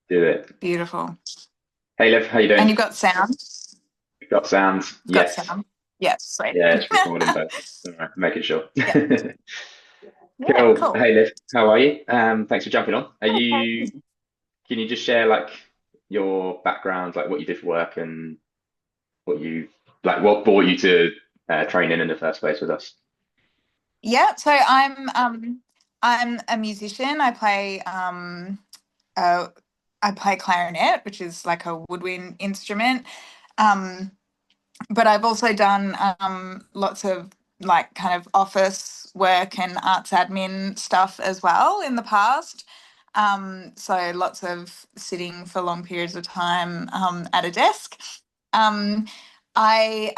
Do it. Beautiful. Hey Liv, how you And doing? you've got sound? Got sounds? You've got Yes. sound? Yes, sweet. Yeah, it's recording both. All right, making sure. Yeah. Yeah, Cool. cool. Hey Liv, how are you? Thanks for jumping on. Okay. Can you just share like your background, like what you did for work and what you what brought you to training in the first place with us? Yeah, so I'm a musician. Uh I play clarinet, which is like a woodwind instrument. Um but I've also done lots of like kind of office work and arts admin stuff as well in the past. So lots of sitting for long periods of time at a desk. Um, I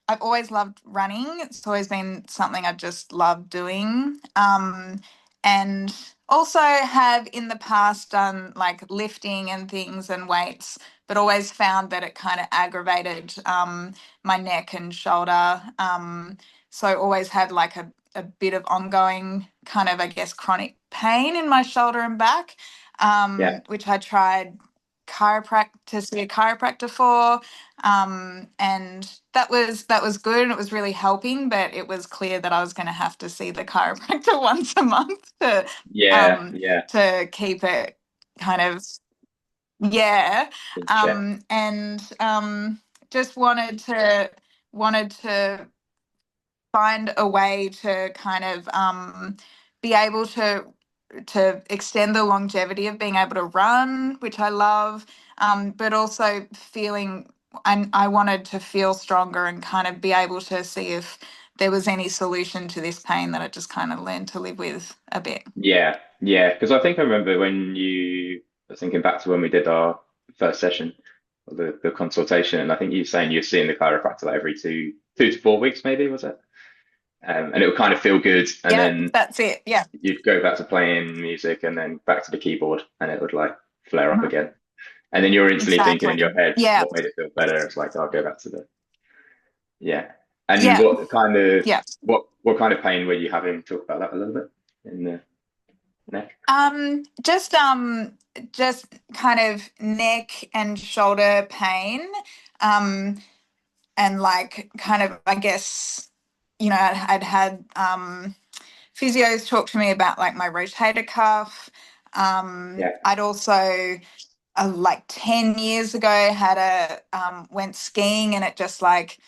I've always loved running. It's always been something I've just loved doing. And also have in the past done like lifting and things and weights, but always found that it kind of aggravated my neck and shoulder. So always had like a bit of ongoing kind of, I guess, chronic pain in my shoulder and back, Yeah. which I tried to see a chiropractor for, and that was good and it was really helping, but it was clear that I was going to have to see the chiropractor once a month Yeah. um Yeah. to keep it kind of, yeah. In check. And just wanted to find a way to kind of be able to extend the longevity of being able to run, which I love, but also feeling, and I wanted to feel stronger and kind of be able to see if there was any solution to this pain that I just kind of learned to live with a bit. Yeah. Yeah. Because I think I remember I was thinking back to when we did our first session, the consultation, and I think you were saying you're seeing the chiropractor like every 2 to 4 weeks, maybe, was it? And it would kind of feel good, and Yeah, then that's it. Yeah. you'd go back to playing music, and then back to the keyboard, and it would like flare up Mhm. again. And then you're instantly thinking in Exactly. your head Yeah. what made it feel better. It's like, I'll go back to the yeah. And Yeah. Yeah. what kind of pain were you having? Talk about that a little bit in the neck. Just kind of neck and shoulder pain. Um, and like kind of, I guess, I'd had physios talk to me about like my rotator cuff. Yeah, I'd also like 10 years ago had a went skiing and it just like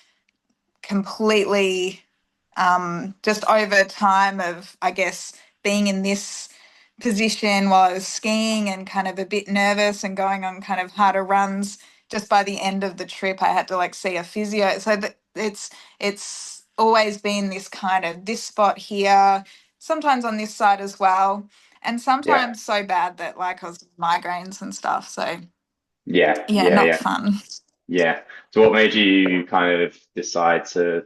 completely, just over time of, I guess, being in this position while I was skiing and kind of a bit nervous and going on kind of harder runs. Just by the end of the trip, I had to like see a physio. So that it's always been this kind of this spot here, sometimes on this side as well, and yeah, sometimes so bad that like I was migraines and stuff. So yeah, yeah, yeah, not yeah, fun. yeah. So what made you kind of decide to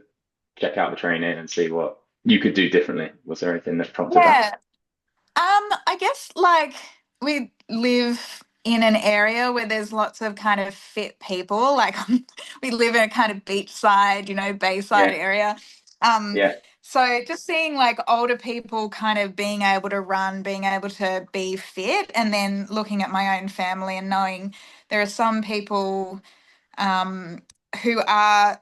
check out the training and see what you could do differently? Was there anything that prompted that? Yeah. I guess like we live in an area where there's lots of kind of fit people. Like we live in a kind of beachside, bayside Yeah, area. Um, yeah, so just seeing like older people kind of being able to run, being able to be fit, and then looking at my own family and knowing there are some people um, who are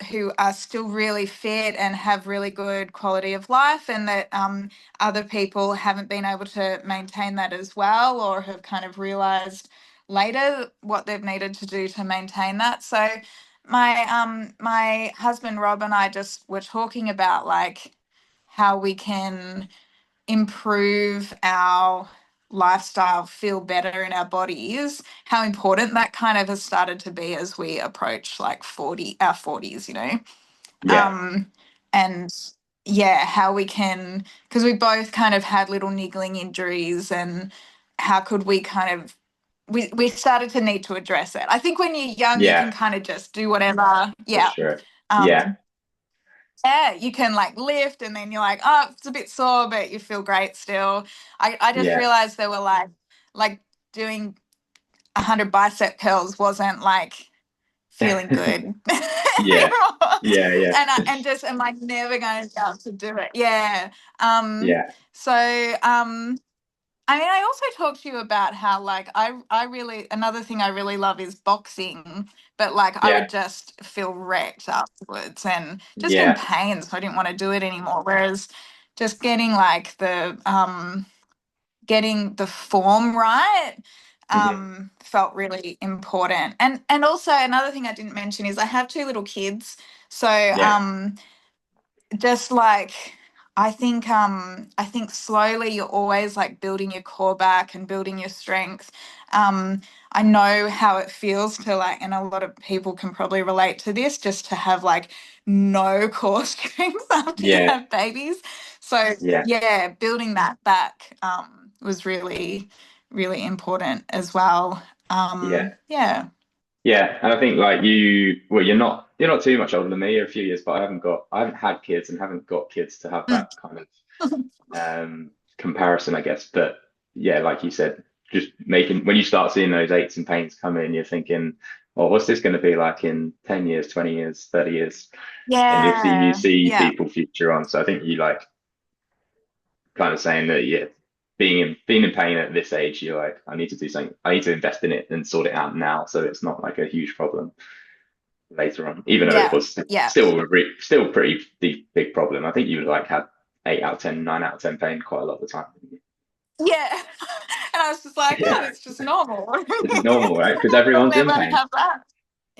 still really fit and have really good quality of life, and that other people haven't been able to maintain that as well, or have kind of realized later what they've needed to do to maintain that. So my husband Rob and I just were talking about like how we can improve our lifestyle, feel better in our bodies, how important that kind of has started to be as we approach like 40s. yeah, Um, and yeah, how we can, because we both kind of had little niggling injuries, and how could we kind of, we started to need to address it. I think when you're young, you can yeah, kind of just do whatever. for Yeah. sure. Yeah, Um, yeah, you can like lift and then you're like, oh, it's a bit sore, but you feel great still. I just yeah, realized there were like doing 100 bicep curls wasn't like feeling good yeah, anymore. yeah, yeah, And just am I never going to be able to do it? Yeah. Um, yeah, so I mean, I also talked to you about how like I really another thing I really love is boxing, but like I Yeah, would just feel wrecked afterwards and just in yeah, pain, so I didn't want to do it anymore. Whereas just getting the form right hmm felt really important. And also another thing I didn't mention is I have two little kids, so yeah, just like I think slowly you're always like building your core back and building your strength. I know how it feels to like, and a lot of people can probably relate to this, just to have like no core strength after you yeah, have babies. So yeah, yeah, building that back was really really important as well. yeah. Yeah. Yeah, and I think like well, you're not too much older than me. You're a few years, but I haven't had kids and haven't got kids to have Mm. that kind of comparison, I guess. But yeah, like you said, just making when you start seeing those aches and pains come in, you're thinking, "Oh, what's this going to be like in 10 years, 20 years, 30 years?" And you Yeah. see Yeah. people future on. So I think you like kind of saying that, yeah, being in pain at this age, you're like, I need to do something. I need to invest in it and sort it out now, so it's not like a huge problem later on, even though it Yeah. was Yeah. still pretty big problem. I think you like had 8 out of 10, 9 out of 10 pain quite a lot of the time. Yeah. And I was just like, oh, Yeah, it's just normal. this is normal, right? Because Normally everyone's in everyone pain. have that.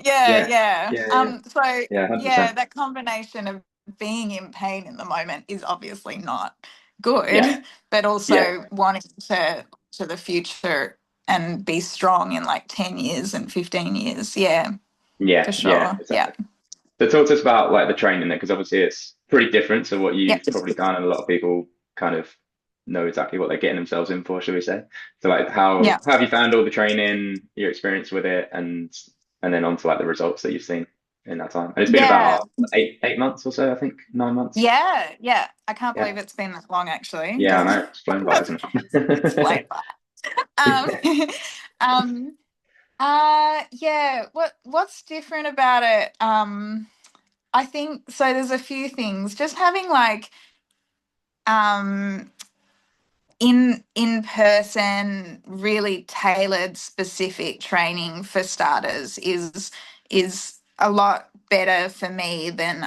Yeah, Yeah, yeah. yeah, yeah, So yeah, 100%. yeah, that combination of being in pain in the moment is obviously not good, Yeah, but yeah, also wanting to the future and be strong in like 10 years and 15 years. Yeah, for yeah, yeah, sure. Yeah. exactly. So talk to us about like the training then, because obviously it's pretty different to what Yep. you've probably done, and a lot of people kind of know exactly what they're getting themselves in for, shall we say? So like Yeah. how have you found all the training, your experience with it, and then on to like the results that you've seen in that time? And it's been Yeah. about 8 months or so, I think, 9 months. Yeah. Yeah. I can't Yeah, believe it's been that long actually. yeah, I Going know it's flown by, isn't it's like it? um Yeah. um yeah, what's different about it? I think so there's a few things. Just having like um in person really tailored specific training for starters is a lot better for me than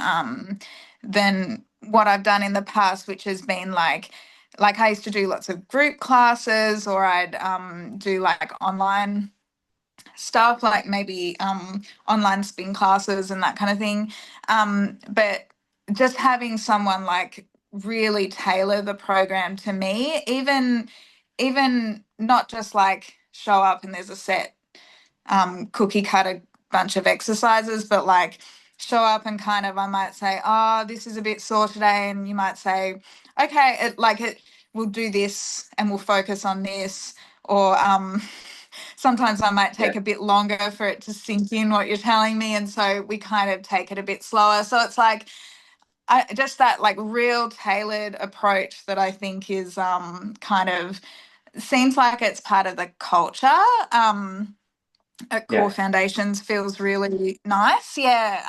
what I've done in the past, which has been like I used to do lots of group classes, or I'd do like online stuff, like maybe online spin classes and that kind of thing. But just having someone like really tailor the program to me, even not just like show up and there's a set cookie cutter bunch of exercises, but like show up and kind of I might say, oh, this is a bit sore today, and you might say, okay, we'll do this and we'll focus on this, or sometimes I might Yeah, take a bit longer for it to sink in what you're telling me, and so we kind of take it a bit slower. So it's like just that like real tailored approach that I think is kind of seems like it's part of the culture. At Core yeah. Foundations feels really nice. Yeah.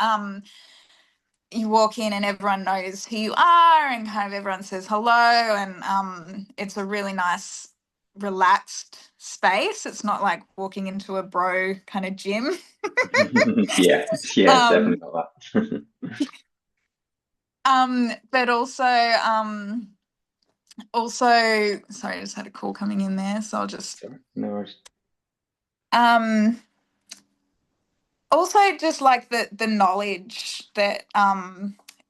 You walk in and everyone knows who you are, and kind of everyone says hello, and it's a really nice relaxed space. It's not like walking into a bro kind of gym. Yeah, yeah, it's definitely um not that. but also sorry, I just had a call coming in there, so I'll just Sorry, no worries. um also just like the knowledge that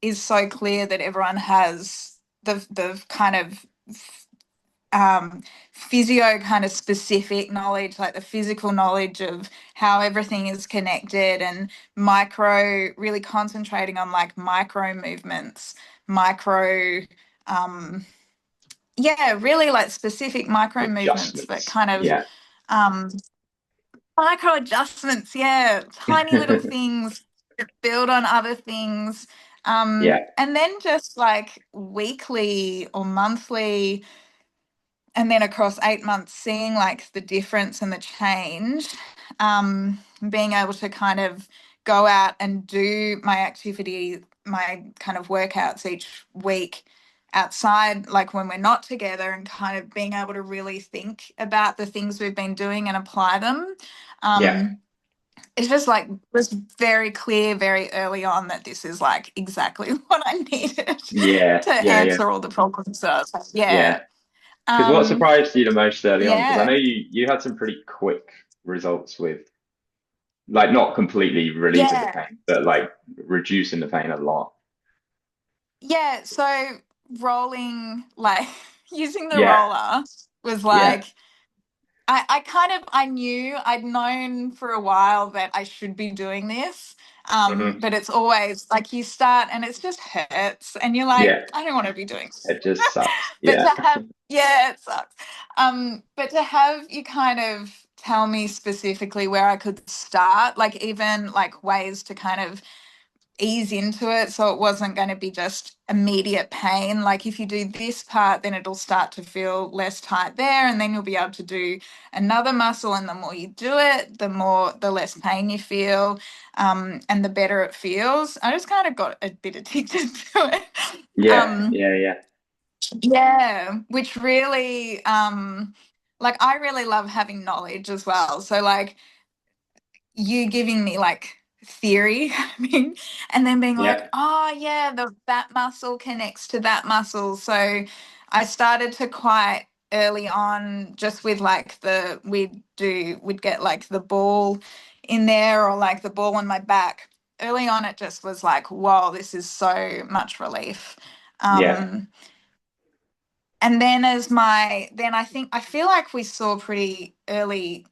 is so clear that everyone has the kind of physio kind of specific knowledge, like the physical knowledge of how everything is connected, and micro really concentrating on like micro movements, micro um yeah, really like specific micro movements that Adjustments. kind of Yeah. um micro adjustments, yeah, tiny little things that build on other things. Yeah. And then just like weekly or monthly, and then across 8 months, seeing like the difference and the change, being able to kind of go out and do my activity, my kind of workouts each week, outside, like when we're not together, and kind of being able to really think about the things we've been doing and apply them. Yeah. It's just like was very clear very early on that this is like exactly what I needed Yeah. to Yeah. Yeah. answer all the problems. So I was like, Yeah. yeah. Because what Um, surprised you the most early on? Because I yeah. know you had some pretty quick results with like not completely relieving the Yeah. pain, but like reducing the pain a lot. Yeah. So rolling, like using the Yeah. roller was Yeah. like I kind of I knew I'd known for a while that I should be doing this. Hmm. But it's always like you start and it just hurts and you're like, Yeah. I don't want to be doing this. It just sucks. But Yeah. to have, yeah, it sucks. But to have you kind of tell me specifically where I could start, like even like ways to kind of ease into it so it wasn't going to be just immediate pain. Like if you do this part, then it'll start to feel less tight there, and then you'll be able to do another muscle. And the more you do it, the less pain you feel, and the better it feels. I just kind of got a bit addicted to it. Yeah. Um, Yeah. Yeah. yeah, which really, like I really love having knowledge as well. So like you giving me like theory happening and then being like, Yeah. oh yeah, that muscle connects to that muscle. So I started to quite early on just with like we'd get like the ball in there or like the ball on my back. Early on it just was like, whoa, this is so much relief. Yeah. Um and then then I feel like we saw pretty early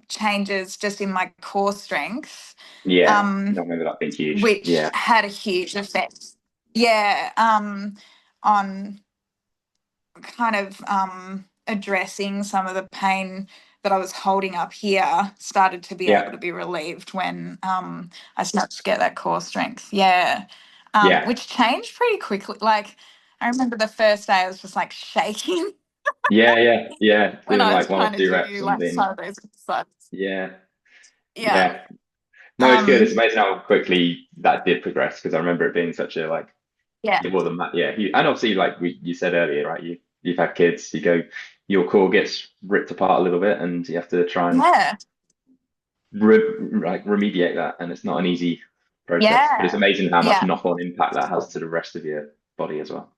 changes just in my core strength, Yeah. I um, remember that being huge. which Yeah. had a huge effect. Yeah, on kind of addressing some of the pain that I was holding up here started to be able Yeah. to be relieved when I started to get that core strength. Yeah, Yeah. which changed pretty quickly. Like I remember the first day I was just like shaking Yeah. Yeah. Yeah. when Doing I was like one or trying to two reps do and like being, some of those exercises. yeah. Yeah. Yeah. No, it's good. It's Um, amazing how quickly that did progress because I remember it being such a like yeah. it wasn't that yeah. And obviously like you said earlier, right? You've had kids, your core gets ripped apart a little bit and you have to try and Yeah. like remediate that and it's not an easy process. But it's Yeah. amazing how much Yeah. knock-on impact that has to the rest of your body as well.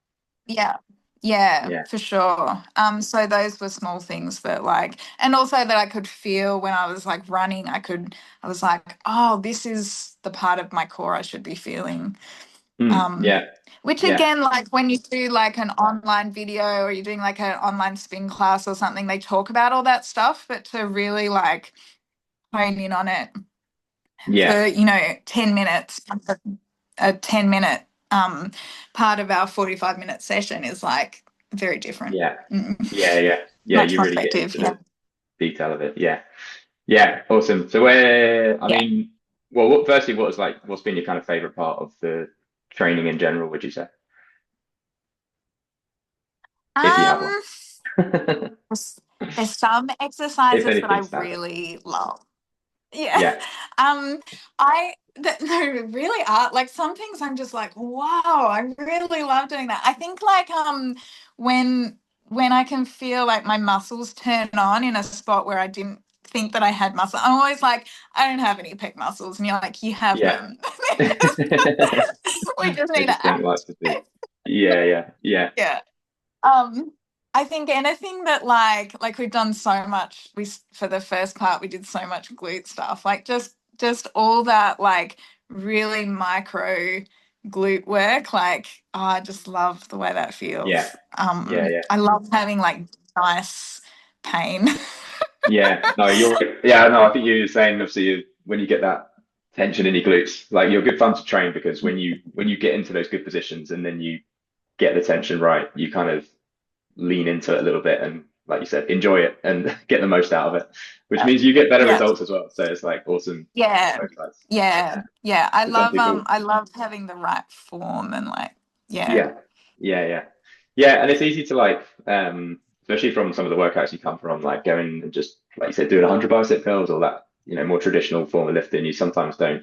Yeah. Yeah, Yeah. for sure. So those were small things that like, and also that I could feel when I was like running, I was like, oh, this is the part of my core I should be feeling. Mm, Um, yeah. which Yeah. again, like when you do like an online video or you're doing like an online spin class or something, they talk about all that stuff, but to really like hone in on it Yeah. for 10 minutes, a 10-minute part of our 45-minute session is like very different. Yeah. Mm, Yeah. Yeah. Yeah. much You more really get effective. into Yeah. the detail of it. Yeah. Yeah, awesome. So where, I Yeah. mean, well, firstly, what's been your kind of favorite part of the training in general, would you say, if you have one? um there's, there's some If exercises that I anything stands out. really love. Yeah. Yeah, I that no, really are like some things I'm just like, wow, I really love doing that. I think like when when I can feel like my muscles turn on in a spot where I didn't think that I had muscle. I'm always like, I don't have any pec muscles. And you're like, you have yeah. them. They We just need just to don't like act. to see. Yeah, yeah, yeah, Yeah. Um, I think anything that like we've done so much. For the first part we did so much glute stuff. Like just all that like really micro glute work. Like I just love the way that yeah, feels. yeah, yeah, I love having like nice pain. yeah. No, yeah, no, I think you were saying, obviously, when you get that tension in your glutes, like you're good fun to train because when you get into those good positions and then you get the tension right, you kind of lean into it a little bit and, like you said, enjoy it and get the most out of it, which means you get better Yeah. results as well. So it's like awesome on Yeah. both sides. Yeah. Yeah. So some people, I love having the right form and like yeah. yeah, yeah, yeah, yeah, and it's easy to like, especially from some of the workouts you come from, like going and just like you said, doing 100 bicep curls or that more traditional form of lifting. You sometimes don't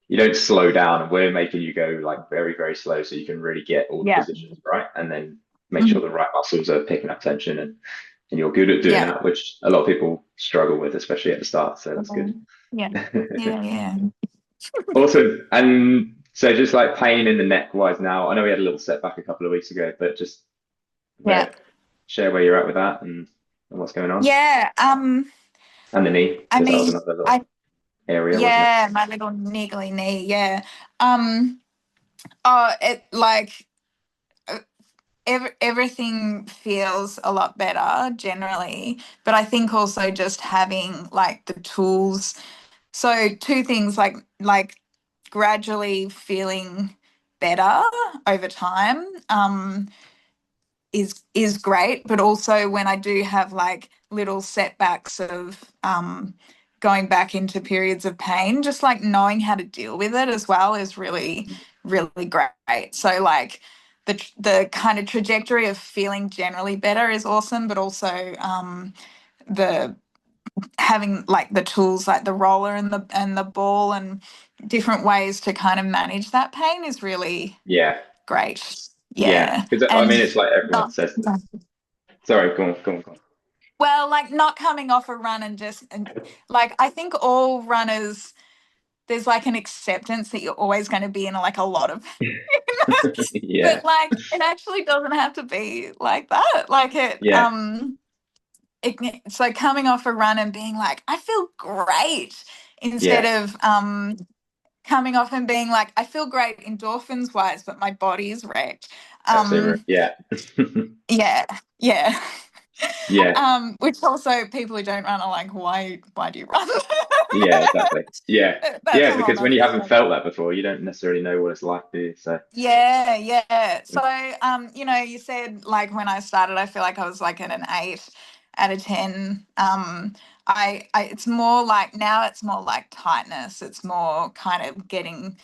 you don't slow down, and we're making you go like very, very slow so you can really get all the Yeah. positions right, and then make sure Mhm. the right muscles are picking up tension, and you're good at doing Yeah. that, which a lot of people struggle with, especially at the start. So that's good. Yeah. Yeah. Yeah. Awesome. And so just like pain in the neck wise now, I know we had a little setback a couple of weeks ago, but just Yeah. where share where you're at with that and what's going on. Yeah. And the knee, I because that was mean, another little I area, wasn't it? yeah, my little niggly knee. Yeah. Um. Oh, it like everything feels a lot better generally, but I think also just having like the tools. So two things like gradually feeling better over time. Is great, but also when I do have like little setbacks of going back into periods of pain, just like knowing how to deal with it as well is really, really great. So like the kind of trajectory of feeling generally better is awesome, but also the having like the tools like the roller and the ball and different ways to kind of manage that pain is really Yeah, great. yeah. Yeah. Because I And mean, it's like everyone not says this. Sorry, go on, go on, go on. well, like not coming off a run and like I think all runners there's like an acceptance that you're always going to be in like a lot of Yeah, but like it actually doesn't have to be like that. Like yeah, so coming off a run and being like, I feel great instead yeah. of coming off and being like, I feel great endorphins wise, but my body is wrecked. Absolutely. Right. Um, Yeah, yeah, yeah. yeah, Which also people who don't run are like, why do you run? yeah. Exactly. Yeah, That's a yeah. whole Because when nother you haven't discussion. felt that before, you don't necessarily know what it's like, do you? So, Yeah, yeah. So, you said like when I started, I feel like I was like at an 8 out of 10. It's more like now it's more like tightness. It's more kind of getting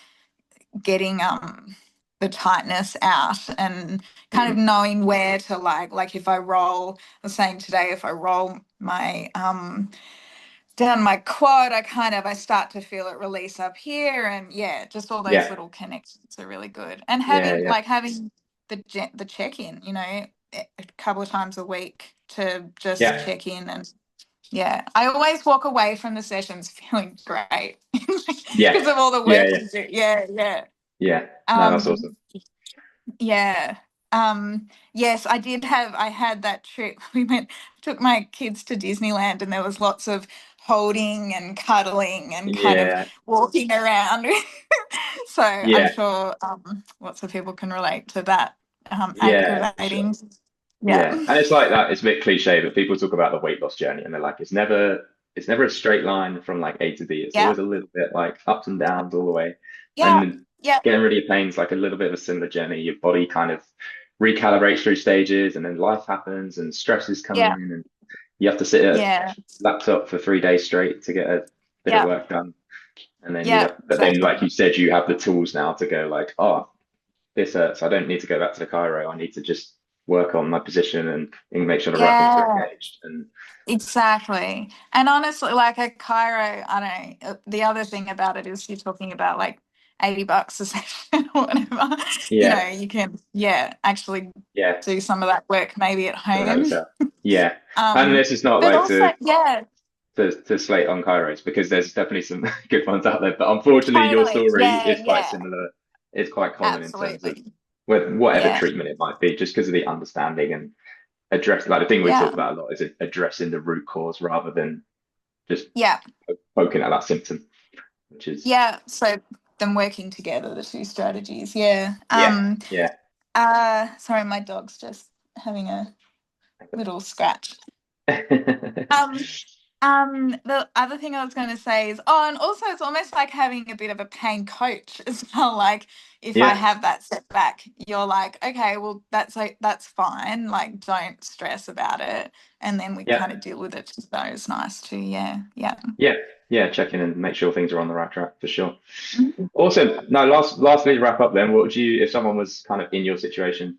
the tightness out and kind of mhm, knowing where to like if I roll, I was saying today, if I roll my down my quad, I start to feel it release up here, and yeah, just all those yeah, little connections are really good. And yeah, yeah, having the check in, a couple of times a week to just yeah, check in, and yeah, I always walk away from the sessions feeling great yeah, because of all the yeah, work yeah, you do. Yeah, yeah. yeah. No, that's Um, awesome. yeah. Yes, I had that trip. Took my kids to Disneyland and there was lots of holding and cuddling and kind of Yeah, walking around. So I'm yeah, sure lots of people can relate to that yeah, for sure. aggravating. Yeah. Yeah, and it's like that. It's a bit cliche, but people talk about the weight loss journey, and they're like, it's never a straight line from like A to B. It's Yeah. always a little bit like ups and downs all the way. Yeah. And Yeah. getting rid of your pain's like a little bit of a similar journey. Your body kind of recalibrates through stages, and then life happens, and stresses come Yeah. in, and you have to sit at a Yeah. laptop for 3 days straight to get a bit of Yeah. work done. And then Yeah. but then, Exactly. like you said, you have the tools now to go like, oh, this hurts. I don't need to go back to the Cairo. I need to just work on my position and make sure the right things are Yeah. engaged. And Exactly. And honestly, like a Cairo, I don't know, the other thing about it is you're talking about like $80 a session or whatever. yeah, You can, yeah, actually yeah, do some of that work maybe at so that home. was yeah. And Um, this is not but like also, yeah, to slate on Kairos because there's definitely some good ones out there. But unfortunately, your totally. story Yeah, is quite yeah, similar. It's quite common in terms of absolutely. whatever Yeah, treatment it might be, just because of the understanding and address. Like the thing we yeah, talk about a lot is addressing the root cause rather than just yeah, poking at that symptom, which is yeah. So them working together, the two strategies. Yeah. yeah, yeah. Sorry, my dog's just having a little scratch. Um, the other thing I was going to say is, oh, and also it's almost like having a bit of a pain coach as well. Like if I Yeah, have that setback, you're like, okay, well, that's fine. Like, don't stress about it, and then we yeah, kind of deal with it. So it's nice too. Yeah, yeah. yeah, yeah. Check in and make sure things are on the right track for sure. Mhm. Awesome. Now, lastly, to wrap up then, what would you, if someone was kind of in your situation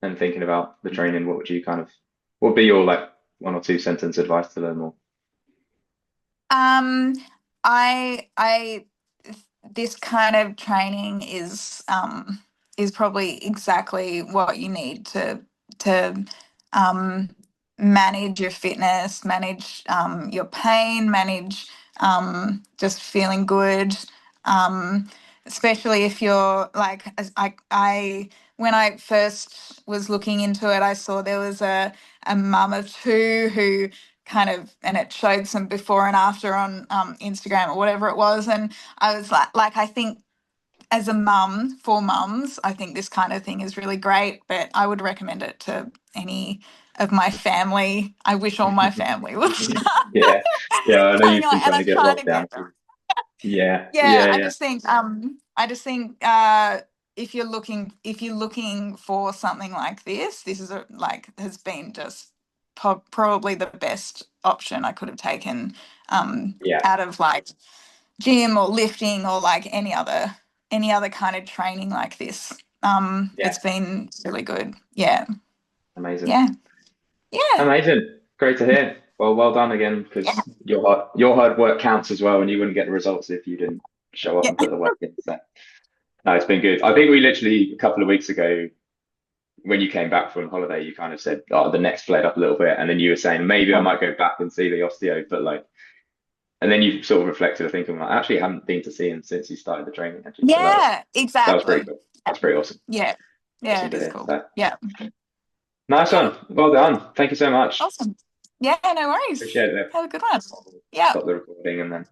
and thinking about the training, what would be your like 1 or 2 sentence advice to them? Or Um, I this kind of training is probably exactly what you need to um, manage your fitness, manage your pain, manage just feeling good. Um, Especially if you're like, as I when I first was looking into it, I saw there was a mum of two who kind of, and it showed some before and after on Instagram or whatever it was, and I was like I think as a mum for mums, I think this kind of thing is really great, but I would recommend it to any of my family. I wish all my family would start Yeah. Yeah, I know coming you've on, been and trying to I'm get trying Rob to down get them. to. Yeah, Yeah, yeah, yeah, I just think if you're looking for something like this is has been just probably the best option I could have taken yeah, out of like gym or lifting or like any other kind of training like this. yeah. It's been really good. Yeah, Amazing. yeah, yeah, Amazing. Great to hear. Well, well done again, yeah, because your hard work counts as well, and you wouldn't get the results if you didn't show up yeah, and put the work in. So no, it's been good. I think we literally a couple of weeks ago when you came back from holiday, you kind of said, "Oh, the neck's flared up a little bit," and then you were saying maybe I might go back and see the osteo, but like, and then you sort of reflected, I think, I'm like, actually, I haven't been to see him since he started the training actually. So yeah, that was pretty exactly. cool. That's pretty awesome. Yeah, yeah, Awesome it to is hear. cool. So Yeah, nice yeah, one. Well done. Thank you so much. awesome. Yeah, no worries. Appreciate it. Have a good one. Yeah. Stop the recording and then.